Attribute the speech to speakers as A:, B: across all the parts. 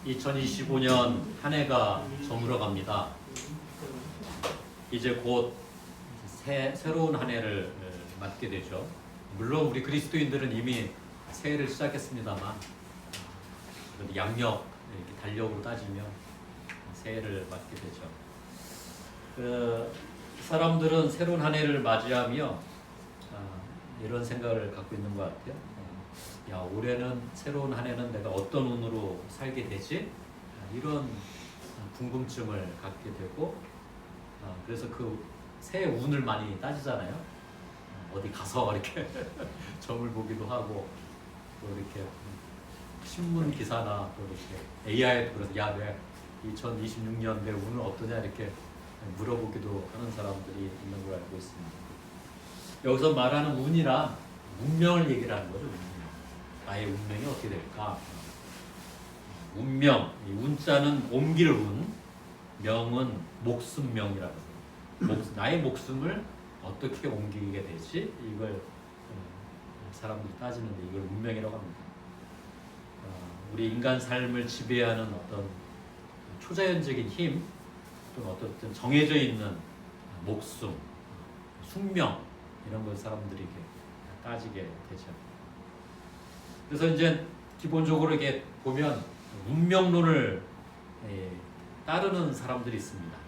A: 2025년 한 해가 저물어 갑니다. 이제 곧 새로운 한 해를 맞게 되죠. 물론 우리 그리스도인들은 이미 새해를 시작했습니다만 양력 이렇게 달력으로 따지면 새해를 맞게 되죠. 사람들은 새로운 한 해를 맞이하며 이런 생각을 갖고 있는 것 같아요. 야, 올해는 새로운 한 해는 내가 어떤 운으로 살게 되지? 이런 궁금증을 갖게 되고 그래서 그 새해 운을 많이 따지잖아요. 어디 가서 이렇게 점을 보기도 하고 또 이렇게 신문 기사나 또 이렇게 AI에 그래서 야, 내 2026년 내 운은 어떠냐 이렇게 물어보기도 하는 사람들이 있는 걸 알고 있습니다. 여기서 말하는 운이란 운명을 얘기를 하는 거죠. 운명. 나의 운명이 어떻게 될까? 운명, 이 운자는 옮길 운, 명은 목숨명이라고 해요. 나의 목숨을 어떻게 옮기게 되지? 이걸 사람들이 따지는데 이걸 운명이라고 합니다. 우리 인간 삶을 지배하는 어떤 초자연적인 힘, 또는 어떤 정해져 있는 목숨, 숙명 이런 걸 사람들이 따지게 되죠. 그래서 이제 기본적으로 이렇게 보면 운명론을 따르는 사람들이 있습니다.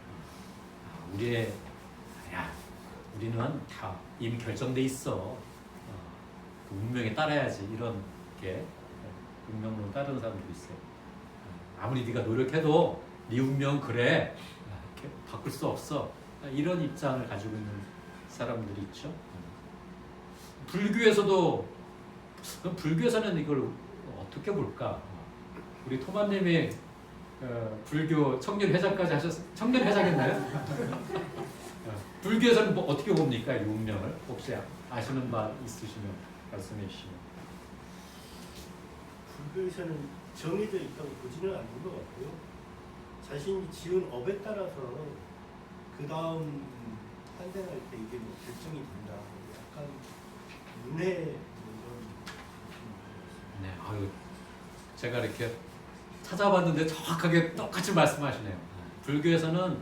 A: 우리는 다 이미 결정돼 있어. 그 운명에 따라야지 이런 게 운명론을 따르는 사람들이 있어요. 아무리 네가 노력해도 네 운명 그래 이렇게 바꿀 수 없어. 이런 입장을 가지고 있는 사람들이 있죠. 불교에서는 이걸 어떻게 볼까? 우리 토마님이 불교 청년회장까지 청년회장했나요? 불교에서는 뭐 어떻게 봅니까? 이 운명을 혹시 아시는 바 있으시면 말씀해 주시면.
B: 불교에서는 정해져 있다고 보지는 않는 것 같고요. 자신이 지은 업에 따라서 그 다음 환생할 때 이게 뭐 결정이 된다. 약간 문해
A: 네, 제가 이렇게 찾아봤는데 정확하게 똑같이 말씀하시네요. 불교에서는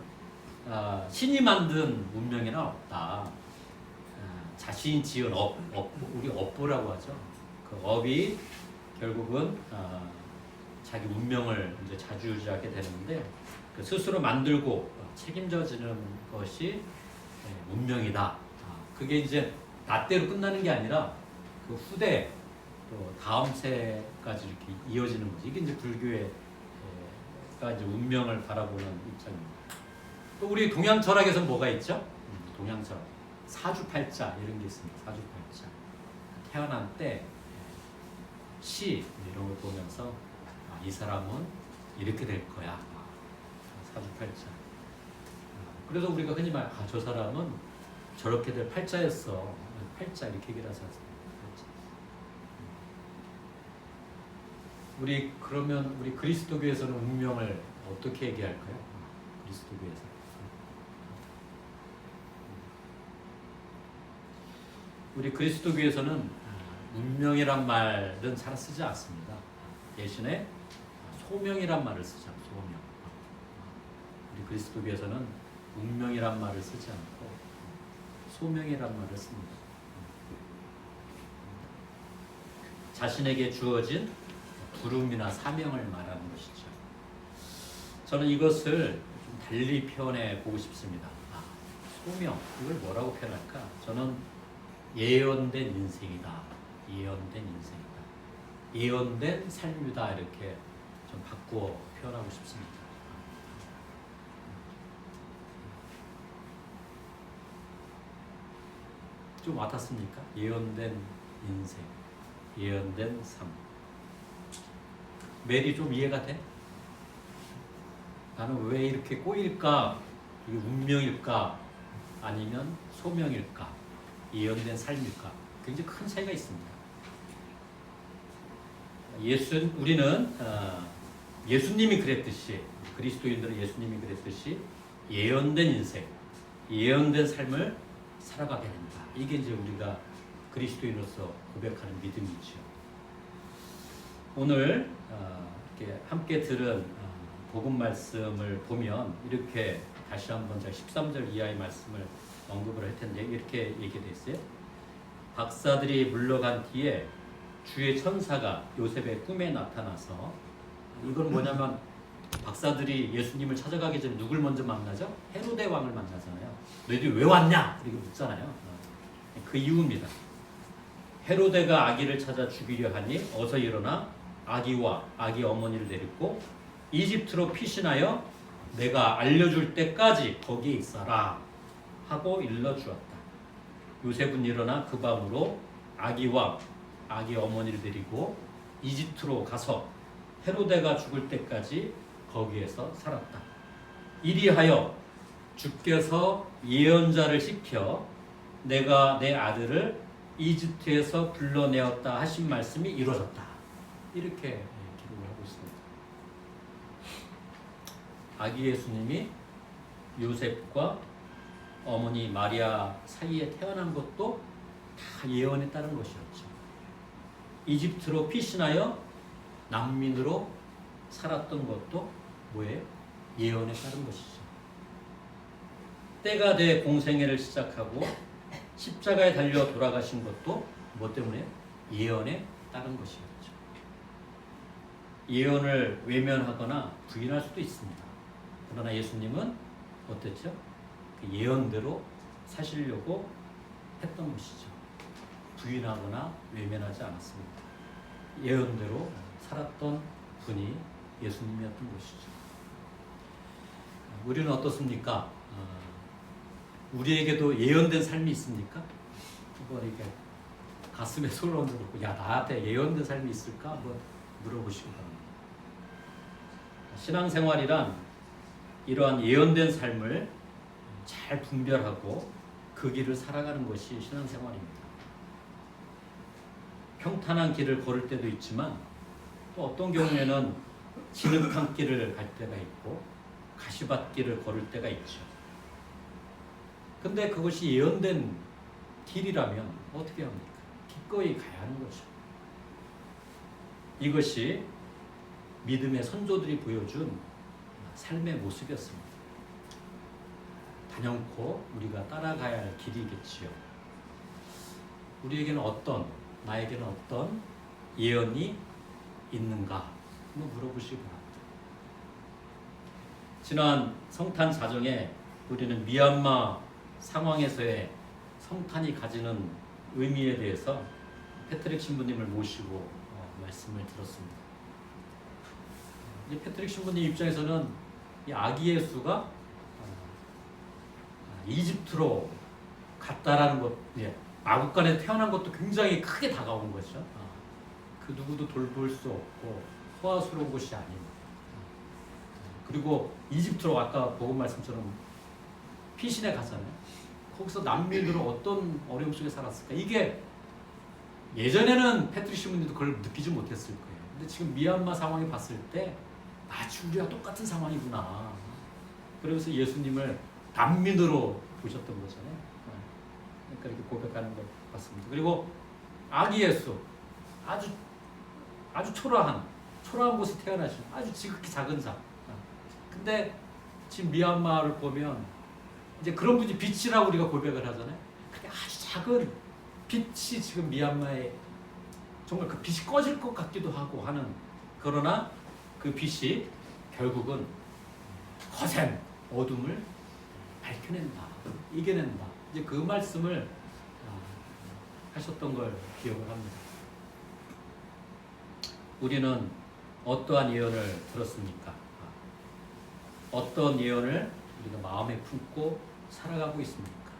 A: 신이 만든 운명이란 없다. 자신이 지은 우리 업보라고 하죠. 그 업이 결국은 자기 운명을 이제 좌지우지하게 되는데 그 스스로 만들고 책임져지는 것이 운명이다. 그게 이제 나때로 끝나는 게 아니라 그 후대 또 다음 세까지 이렇게 이어지는 거지. 이게 이제 불교의 이제 운명을 바라보는 입장입니다. 또 우리 동양 철학에서는 뭐가 있죠? 동양 철학 사주팔자 이런 게 있습니다. 사주팔자 태어난 때 시 이런 걸 보면서 이 사람은 이렇게 될 거야. 사주팔자. 그래서 우리가 흔히 말 저 사람은 저렇게 될 팔자였어. 팔자 이렇게 얘기를 하지 않습니까? 그러면 우리 그리스도교에서는 운명을 어떻게 얘기할까요? 그리스도교에서 우리 그리스도교에서는 운명이란 말은 잘 쓰지 않습니다. 대신에 소명이란 말을 쓰죠. 소명. 우리 그리스도교에서는 운명이란 말을 쓰지 않고 소명이란 말을 씁니다. 자신에게 주어진 부름이나 사명을 말하는 것이죠. 저는 이것을 좀 달리 표현해 보고 싶습니다. 소명, 이걸 뭐라고 표현할까? 저는 예언된 인생이다. 예언된 인생이다. 예언된 삶이다. 이렇게 좀 바꾸어 표현하고 싶습니다. 좀 와닿습니까? 예언된 인생, 예언된 삶. 매리 좀 이해가 돼? 나는 왜 이렇게 꼬일까? 이게 운명일까? 아니면 소명일까? 예언된 삶일까? 굉장히 큰 차이가 있습니다. 우리는 예수님이 그랬듯이, 그리스도인들은 예수님이 그랬듯이 예언된 인생, 예언된 삶을 살아가게 된다. 이게 이제 우리가 그리스도인으로서 고백하는 믿음이죠. 오늘 이렇게 함께 들은 복음 말씀을 보면 이렇게 다시 한번 제가 13절 이하의 말씀을 언급을 할 텐데 이렇게 얘기되어 있어요. 박사들이 물러간 뒤에 주의 천사가 요셉의 꿈에 나타나서, 이건 뭐냐면 박사들이 예수님을 찾아가기 전에 누굴 먼저 만나죠? 헤로데 왕을 만나잖아요. 너희들이 왜 왔냐? 이렇게 묻잖아요. 그 이유입니다. 헤로데가 아기를 찾아 죽이려 하니 어서 일어나 아기와 아기 어머니를 데리고 이집트로 피신하여 내가 알려줄 때까지 거기에 있어라 하고 일러주었다. 요셉은 일어나 그 밤으로 아기와 아기 어머니를 데리고 이집트로 가서 헤로데가 죽을 때까지 거기에서 살았다. 이리하여 주께서 예언자를 시켜 내가 내 아들을 이집트에서 불러내었다 하신 말씀이 이루어졌다. 이렇게 기록을 하고 있습니다. 아기 예수님이 요셉과 어머니 마리아 사이에 태어난 것도 다 예언에 따른 것이었죠. 이집트로 피신하여 난민으로 살았던 것도 뭐예요? 예언에 따른 것이죠. 때가 돼 공생애를 시작하고 십자가에 달려 돌아가신 것도 뭐 때문에? 예언에 따른 것이었죠. 예언을 외면하거나 부인할 수도 있습니다. 그러나 예수님은 어땠죠? 그 예언대로 사시려고 했던 것이죠. 부인하거나 외면하지 않았습니다. 예언대로 살았던 분이 예수님이었던 것이죠. 우리는 어떻습니까? 우리에게도 예언된 삶이 있습니까? 한번 이렇게 가슴에 손을 얹어놓고 야 나한테 예언된 삶이 있을까? 한번 물어보시기 바랍니다. 신앙생활이란 이러한 예언된 삶을 잘 분별하고 그 길을 살아가는 것이 신앙생활입니다. 평탄한 길을 걸을 때도 있지만 또 어떤 경우에는 진흙탕 길을 갈 때가 있고 가시밭길을 걸을 때가 있죠. 근데 그것이 예언된 길이라면 어떻게 합니까? 기꺼이 가야 하는 거죠. 이것이 믿음의 선조들이 보여준 삶의 모습이었습니다. 단연코 우리가 따라가야 할 길이겠지요. 우리에게는 나에게는 어떤 예언이 있는가? 한번 물어보시기 바랍니다. 지난 성탄 사정에 우리는 미얀마 상황에서의 성탄이 가지는 의미에 대해서 패트릭 신부님을 모시고 말씀을 들었습니다. 패트릭 신부님 입장에서는 이 아기 예수가 이집트로 갔다라는 것, 마국간에 태어난 것도 굉장히 크게 다가온 거죠. 그 누구도 돌볼 수 없고 호화스러운 곳이 아닌. 그리고 이집트로 아까 복음 말씀처럼 피신해 가잖아요. 거기서 난민으로 어떤 어려움 속에 살았을까? 이게 예전에는 패트릭 신부님도 그걸 느끼지 못했을 거예요. 근데 지금 미얀마 상황을 봤을 때 마치 우리와 똑같은 상황이구나. 그러면서 예수님을 난민으로 보셨던 거잖아요. 그러니까 이렇게 고백하는 것 같습니다. 그리고 아기 예수, 아주 초라한 곳에 태어나신 아주 지극히 작은 자. 근데 지금 미얀마를 보면 이제 그런 분이 빛이라고 우리가 고백을 하잖아요. 그게 아주 작은 빛이 지금 미얀마에 정말 그 빛이 꺼질 것 같기도 하고 하는, 그러나 그 빛이 결국은 거센 어둠을 밝혀낸다, 이겨낸다. 이제 그 말씀을 하셨던 걸 기억을 합니다. 우리는 어떠한 예언을 들었습니까? 어떤 예언을 우리가 마음에 품고 살아가고 있습니까?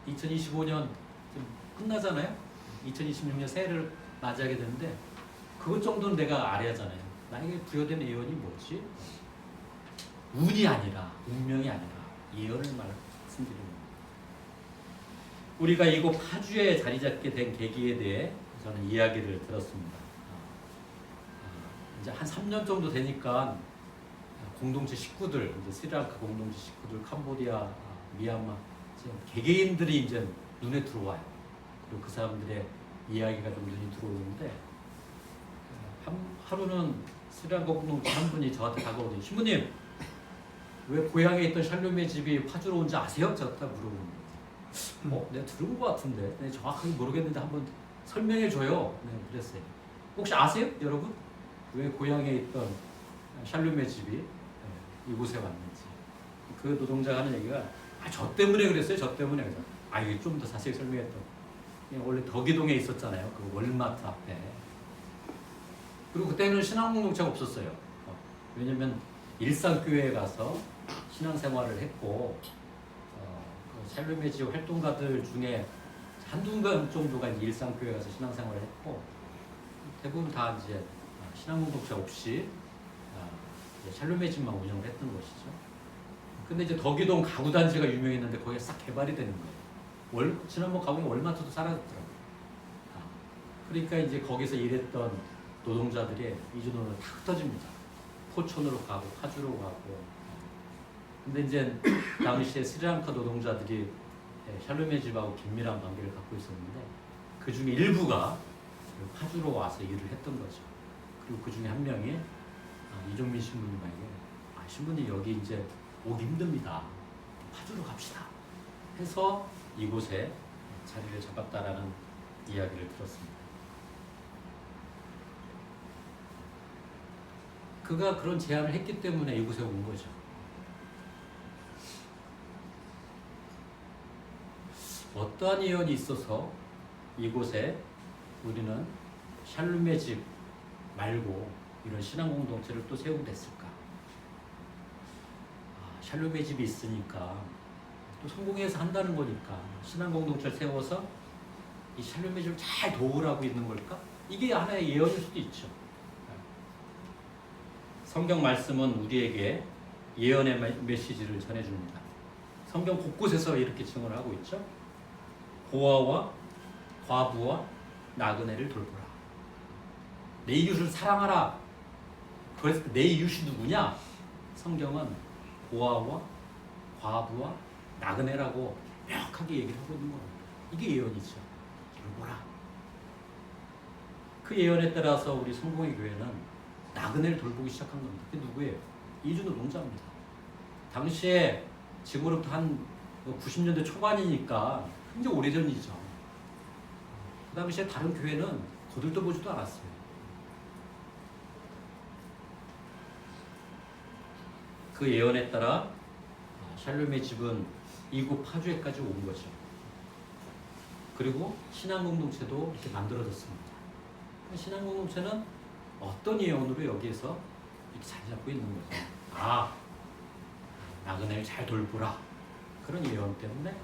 A: 2025년 지금 끝나잖아요. 2026년 새해를 맞이하게 되는데 그것 정도는 내가 알아야 하잖아요. 나에게 부여된 예언이 뭐지? 운이 아니라, 운명이 아니라 예언을 말씀드립니다. 우리가 이곳 파주에 자리 잡게 된 계기에 대해 저는 이야기를 들었습니다. 이제 한 3년 정도 되니까 공동체 식구들, 이제 스리랑카 공동체 식구들, 캄보디아, 미얀마 개개인들이 이제 눈에 들어와요. 그리고 그 사람들의 이야기가 좀 눈이 들어오는데 하루는 스리랑카 공동체 한 분이 저한테 다가오더니 신부님 왜 고향에 있던 샬롬의 집이 파주로 온지 아세요? 제가 딱 물어보는 내가 들은 것 같은데 네, 정확하게 모르겠는데 한번 설명해 줘요. 네, 그랬어요. 혹시 아세요? 여러분? 왜 고향에 있던 샬롬의 집이 이곳에 왔는지. 그 노동자가 하는 얘기가 저 때문에 그랬어요. 저 때문에. 그래서 이게 좀 더 자세히 설명했던. 원래 덕이동에 있었잖아요. 그 월마트 앞에. 그리고 그때는 신앙공동체가 없었어요. 왜냐면 일산교회에 가서 신앙생활을 했고 그 샬롬의 집 활동가들 중에 한두 명 정도가 이제 일산교회에 가서 신앙생활을 했고 대부분 다 이제 신앙공동체 없이 샬롬의 집만 운영을 했던 것이죠. 근데 이제 덕이동 가구단지가 유명했는데 거기에 싹 개발이 되는 거예요. 지난번 가보니 월마트도 사라졌더라고요. 그러니까 이제 거기서 일했던 노동자들이 이주노는 다 흩어집니다. 포천으로 가고 파주로 가고. 근데 이제 당시에 스리랑카 노동자들이 샬롬의 집하고 긴밀한 관계를 갖고 있었는데 그 중에 일부가 파주로 와서 일을 했던 거죠. 그리고 그 중에 한 명이 이종민 신부님에게 신부님 여기 이제 오기 힘듭니다. 파주로 갑시다. 해서 이곳에 자리를 잡았다라는 이야기를 들었습니다. 그가 그런 제안을 했기 때문에 이곳에 온 거죠. 어떠한 예언이 있어서 이곳에 우리는 샬롬의 집 말고 이런 신앙 공동체를 또 세우게 됐을까? 샬롬의 집이 있으니까 또 성공해서 한다는 거니까 신앙 공동체를 세워서 이 샬롬의 집을 잘 도우라고 있는 걸까? 이게 하나의 예언일 수도 있죠. 성경 말씀은 우리에게 예언의 메시지를 전해줍니다. 성경 곳곳에서 이렇게 증언을 하고 있죠. 고아와 과부와 나그네를 돌보라. 내 이웃을 사랑하라. 그래서 내 이웃이 누구냐? 성경은 고아와 과부와 나그네라고 명확하게 얘기를 하고 있는 겁니다. 이게 예언이죠. 돌보라. 그 예언에 따라서 우리 성공의 교회는 나그네를 돌보기 시작한 겁니다. 그게 누구예요? 이주 노동자입니다. 당시에 지금으로부터 한 90년대 초반이니까 굉장히 오래전이죠. 그 당시에 다른 교회는 거들떠 보지도 않았어요. 그 예언에 따라 샬롬의 집은 이곳 파주에까지 온 거죠. 그리고 신앙공동체도 이렇게 만들어졌습니다. 신앙공동체는 어떤 예언으로 여기에서 이렇게 자리 잡고 있는 거죠. 나그네를 잘 돌보라. 그런 예언 때문에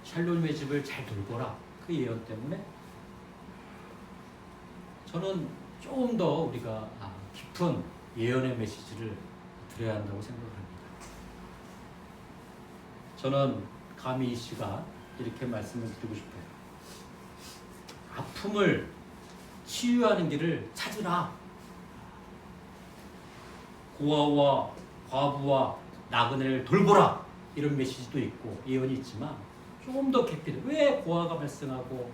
A: 샬롬의 집을 잘 돌보라. 그 예언 때문에 저는 조금 더 우리가 깊은 예언의 메시지를 드려야 한다고 생각을 합니다. 저는 감히 이 시간 이렇게 말씀을 드리고 싶어요. 아픔을 치유하는 길을 찾으라. 고아와 과부와 나그네를 돌보라. 이런 메시지도 있고 예언이 있지만 조금 더 깊이 왜 고아가 발생하고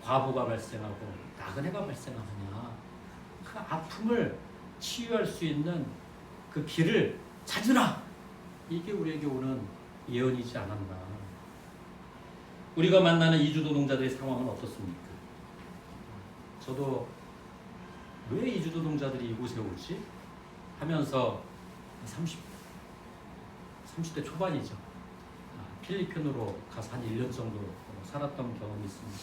A: 과부가 발생하고 나그네가 발생하느냐. 그 아픔을 치유할 수 있는 그 길을 찾으라. 이게 우리에게 오는 예언이지 않았나. 우리가 만나는 이주 노동자들의 상황은 어떻습니까? 저도 왜 이주 노동자들이 이곳에 오지? 하면서 30대 초반이죠. 필리핀으로 가서 한 1년 정도 살았던 경험이 있습니다.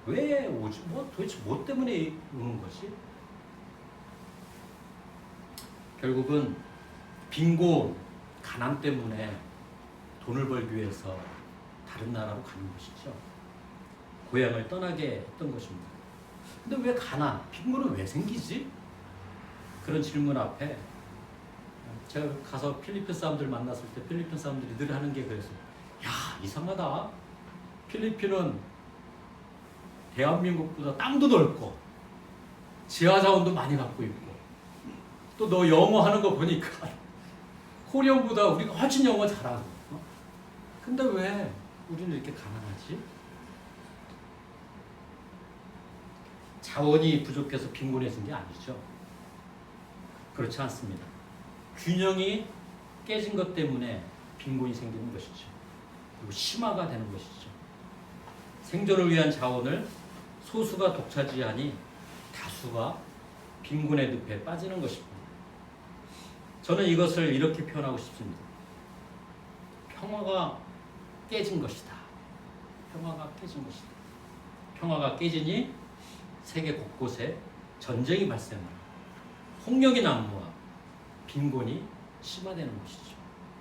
A: 왜 오지? 도대체 뭐 때문에 오는 거지? 결국은 빈곤, 가난 때문에 돈을 벌기 위해서 다른 나라로 가는 것이죠. 고향을 떠나게 했던 것입니다. 근데 왜 가난, 빈곤은 왜 생기지? 그런 질문 앞에 제가 가서 필리핀 사람들 만났을 때 필리핀 사람들이 늘 하는 게 그래서 이상하다. 필리핀은 대한민국보다 땅도 넓고 지하자원도 많이 갖고 있고 또 너 영어 하는 거 보니까 코리안보다 우리가 훨씬 영어 잘하고 근데 왜 우리는 이렇게 가난하지? 자원이 부족해서 빈곤해진 게 아니죠. 그렇지 않습니다. 균형이 깨진 것 때문에 빈곤이 생기는 것이죠. 그리고 심화가 되는 것이죠. 생존을 위한 자원을 소수가 독차지하니 다수가 빈곤의 늪에 빠지는 것입니다. 저는 이것을 이렇게 표현하고 싶습니다. 평화가 깨진 것이다. 평화가 깨진 것이다. 평화가 깨지니 세계 곳곳에 전쟁이 발생하고 폭력이 난무하고 빈곤이 심화되는 것이죠.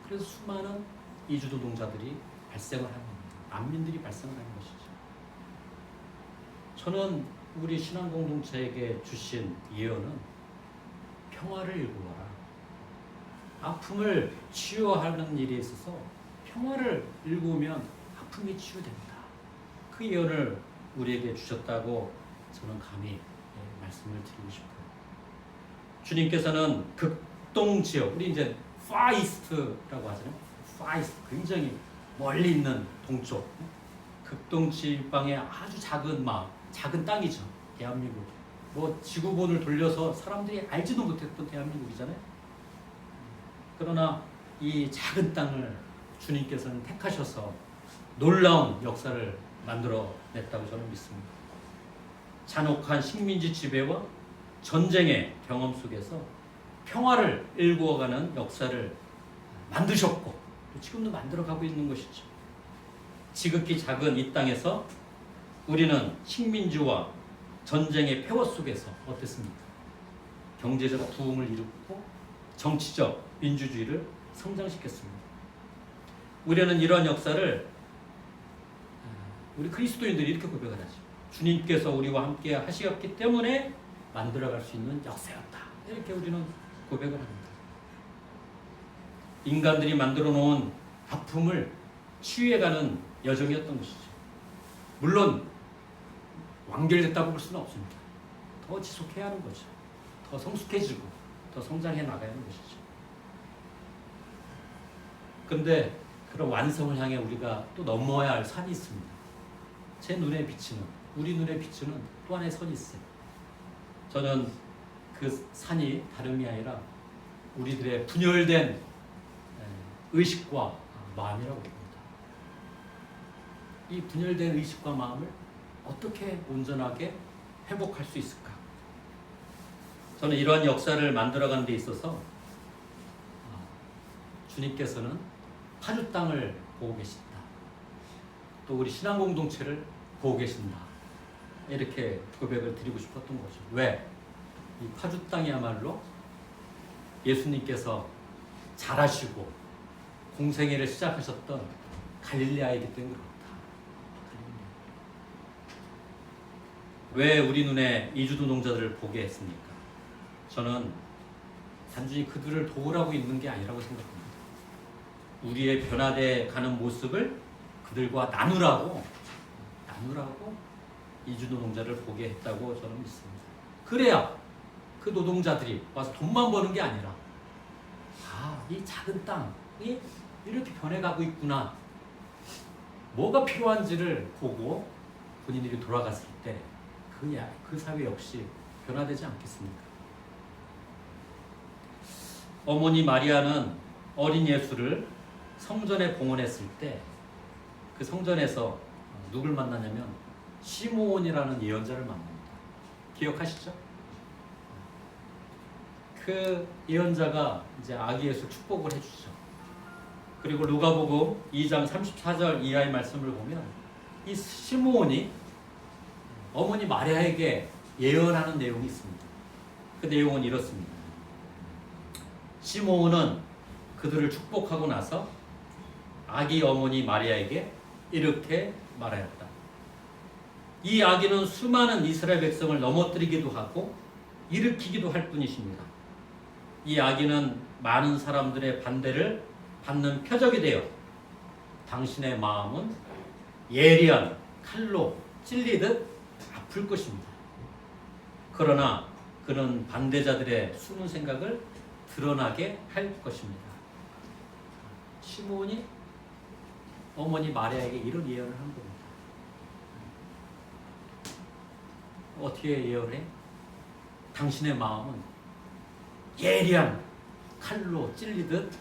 A: 그래서 수많은 이주 노동자들이 발생을 하는 겁니다. 난민들이 발생을 하는 것이죠. 저는 우리 신앙 공동체에게 주신 예언은 평화를 일구어라. 아픔을 치유하는 일에 있어서 평화를 일구면 아픔이 치유된다. 그 예언을 우리에게 주셨다고 저는 감히 말씀을 드리고 싶어요. 주님께서는 극동 지역, 우리 이제 파이스트라고 하잖아요. 파이스트, 굉장히 멀리 있는 동쪽, 극동 지방의 아주 작은 마을, 작은 땅이죠. 대한민국. 뭐 지구본을 돌려서 사람들이 알지도 못했던 대한민국이잖아요. 그러나 이 작은 땅을 주님께서는 택하셔서 놀라운 역사를 만들어냈다고 저는 믿습니다. 잔혹한 식민지 지배와 전쟁의 경험 속에서 평화를 일구어가는 역사를 만드셨고 지금도 만들어가고 있는 것이죠. 지극히 작은 이 땅에서 우리는 식민지와 전쟁의 폐허 속에서 어땠습니까? 경제적 부흥을 이루고 정치적 민주주의를 성장시켰습니다. 우리는 이러한 역사를 우리 그리스도인들이 이렇게 고백을 하죠. 주님께서 우리와 함께 하시었기 때문에 만들어갈 수 있는 역사였다. 이렇게 우리는 고백을 합니다. 인간들이 만들어 놓은 아픔을 치유해가는 여정이었던 것이죠. 물론 완결됐다고 볼 수는 없습니다. 더 지속해야 하는 거죠. 더 성숙해지고 더 성장해 나가야 하는 것이죠. 그런데 그런 완성을 향해 우리가 또 넘어야 할 산이 있습니다. 제 눈에 비치는, 우리 눈에 비치는 또 하나의 선이 있어요. 저는 그 산이 다름이 아니라 우리들의 분열된 의식과 마음이라고 봅니다. 이 분열된 의식과 마음을 어떻게 온전하게 회복할 수 있을까? 저는 이러한 역사를 만들어가는 데 있어서 주님께서는 파주 땅을 보고 계신다. 또 우리 신앙 공동체를 보고 계신다. 이렇게 고백을 드리고 싶었던 거죠. 왜? 이 파주 땅이야말로 예수님께서 잘하시고 공생애를 시작하셨던 갈릴레아이기 때문에 그렇다. 왜 우리 눈에 이주 노동자들을 보게 했습니까? 저는 단순히 그들을 도우라고 있는 게 아니라고 생각합니다. 우리의 변화돼 가는 모습을 그들과 나누라고 이주 노동자를 보게 했다고 저는 믿습니다. 그래야 그 노동자들이 와서 돈만 버는 게 아니라 이 작은 땅이 이렇게 변해가고 있구나. 뭐가 필요한지를 보고 본인들이 돌아갔을 때 그 사회 역시 변화되지 않겠습니까? 어머니 마리아는 어린 예수를 성전에 봉헌했을 때 그 성전에서 누굴 만나냐면 시므온이라는 예언자를 만납니다. 기억하시죠? 그 예언자가 이제 아기 예수 축복을 해주죠. 그리고 누가복음 2장 34절 이하의 말씀을 보면 이 시므온이 어머니 마리아에게 예언하는 내용이 있습니다. 그 내용은 이렇습니다. 시므온은 그들을 축복하고 나서 아기 어머니 마리아에게 이렇게 말하였다. 이 아기는 수많은 이스라엘 백성을 넘어뜨리기도 하고 일으키기도 할 뿐이십니다. 이 아기는 많은 사람들의 반대를 받는 표적이 되어 당신의 마음은 예리한 칼로 찔리듯 아플 것입니다. 그러나 그는 반대자들의 숨은 생각을 드러나게 할 것입니다. 시므온이 어머니 마리아에게 이런 예언을 한 겁니다. 어떻게 예언해? 당신의 마음은 예리한 칼로 찔리듯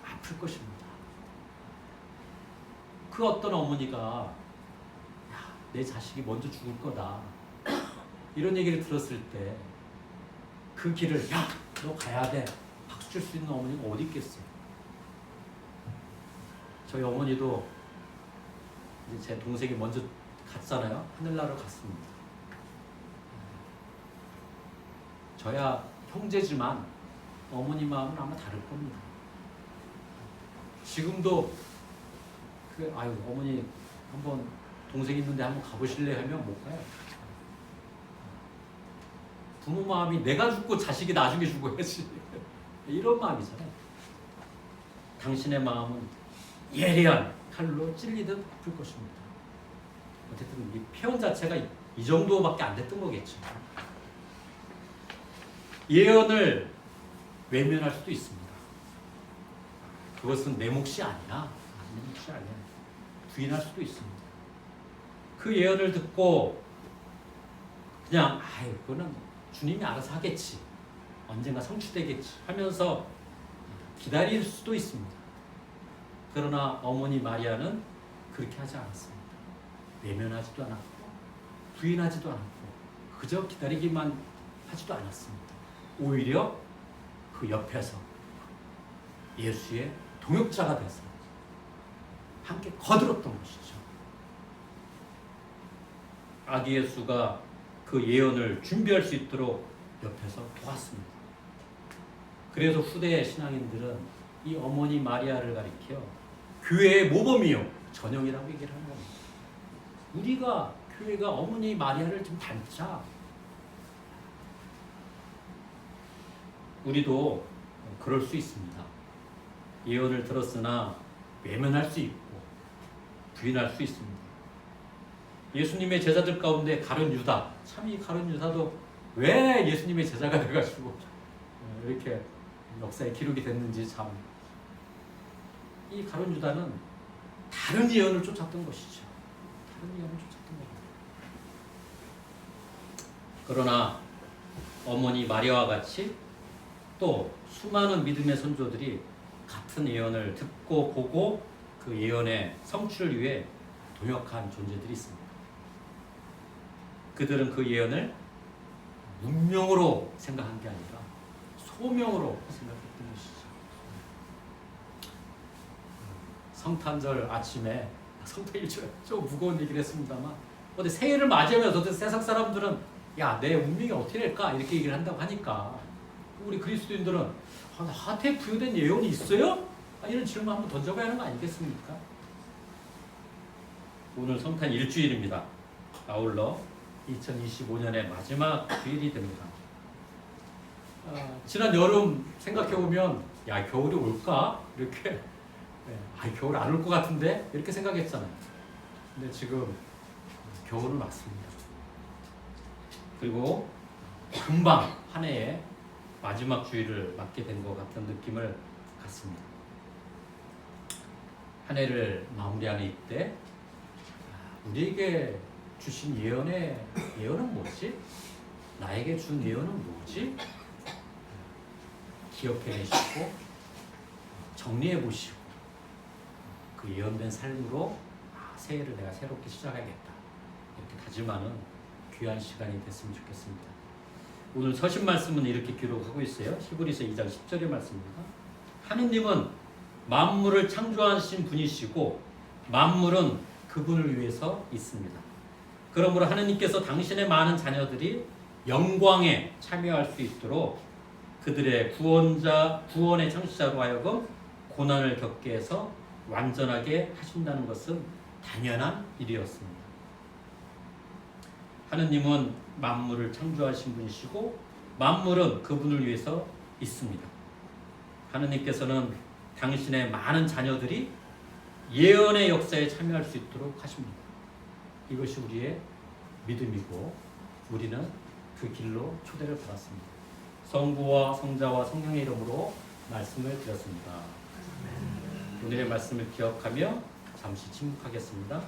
A: 아플 것입니다. 그 어떤 어머니가 야, 내 자식이 먼저 죽을 거다 이런 얘기를 들었을 때 그 길을 야, 너 가야 돼 박수 칠 수 있는 어머니가 어디 있겠어요? 저희 어머니도 이제 제 동생이 먼저 갔잖아요. 하늘나라로 갔습니다. 저야 형제지만 어머니 마음은 아마 다를 겁니다. 지금도 아유 어머니 한번 동생 있는데 한번 가보실래 하면 못 가요. 부모 마음이 내가 죽고 자식이 나중에 죽어야지 이런 마음이잖아요. 당신의 마음은 예리한 칼로 찔리듯 아플 것입니다. 어쨌든 이 표현 자체가 이 정도밖에 안 됐던 거겠죠. 예언을 외면할 수도 있습니다. 그것은 내 몫이 아니야. 내 몫이 아니야. 부인할 수도 있습니다. 그 예언을 듣고 그냥 아유 그거는 주님이 알아서 하겠지. 언젠가 성취되겠지 하면서 기다릴 수도 있습니다. 그러나 어머니 마리아는 그렇게 하지 않았습니다. 외면하지도 않았고 부인하지도 않았고 그저 기다리기만 하지도 않았습니다. 오히려 그 옆에서 예수의 동역자가 돼서 함께 거들었던 것이죠. 아기 예수가 그 예언을 준비할 수 있도록 옆에서 도왔습니다. 그래서 후대 신앙인들은 이 어머니 마리아를 가리켜 교회의 모범이요 전형이라고 얘기를 하는 겁니다. 우리가 교회가 어머니 마리아를 좀 닮자. 우리도 그럴 수 있습니다. 예언을 들었으나 외면할 수 있고 부인할 수 있습니다. 예수님의 제자들 가운데 가룟 유다, 참 이 가룟 유다도 왜 예수님의 제자가 돼가지고 이렇게 역사에 기록이 됐는지 참. 이 가룟 유다는 다른 예언을 쫓았던 것이죠. 다른 예언을 쫓았던 겁니다. 그러나 어머니 마리아와 같이 또 수많은 믿음의 선조들이 같은 예언을 듣고 보고 그 예언의 성취를 위해 동역한 존재들이 있습니다. 그들은 그 예언을 운명으로 생각한 게 아니라 소명으로 생각했던 것이죠. 성탄절 아침에 성탄일절 좀 무거운 얘기를 했습니다만 어디 새해를 맞이하면서 세상 사람들은 야, 내 운명이 어떻게 될까 이렇게 얘기를 한다고 하니까 우리 그리스도인들은 나한테 부여된 예언이 있어요? 이런 질문 한번 던져봐야 하는 거 아니겠습니까? 오늘 성탄 일주일입니다. 아울러 2025년의 마지막 주일이 됩니다. 지난 여름 생각해보면 야 겨울이 올까? 이렇게 겨울 안 올 것 같은데? 이렇게 생각했잖아요. 근데 지금 겨울은 왔습니다. 그리고 금방 한 해의 마지막 주일을 맞게 된 것 같은 느낌을 갖습니다. 한 해를 마무리하는 이때 우리에게 주신 예언은 뭐지? 나에게 준 예언은 뭐지? 기억해내시고 정리해 보시고 그 예언된 삶으로 새해를 내가 새롭게 시작하겠다 이렇게 다짐하는 귀한 시간이 됐으면 좋겠습니다. 오늘 서신 말씀은 이렇게 기록하고 있어요. 히브리서 2장 10절의 말씀입니다. 하느님은 만물을 창조하신 분이시고 만물은 그분을 위해서 있습니다. 그러므로 하느님께서 당신의 많은 자녀들이 영광에 참여할 수 있도록 그들의 구원의 창시자로 하여금 고난을 겪게 해서 완전하게 하신다는 것은 당연한 일이었습니다. 하느님은 만물을 창조하신 분이시고 만물은 그분을 위해서 있습니다. 하느님께서는 당신의 많은 자녀들이 예언의 역사에 참여할 수 있도록 하십니다. 이것이 우리의 믿음이고 우리는 그 길로 초대를 받았습니다. 성부와 성자와 성령의 이름으로 말씀을 드렸습니다. 오늘의 말씀을 기억하며 잠시 침묵하겠습니다.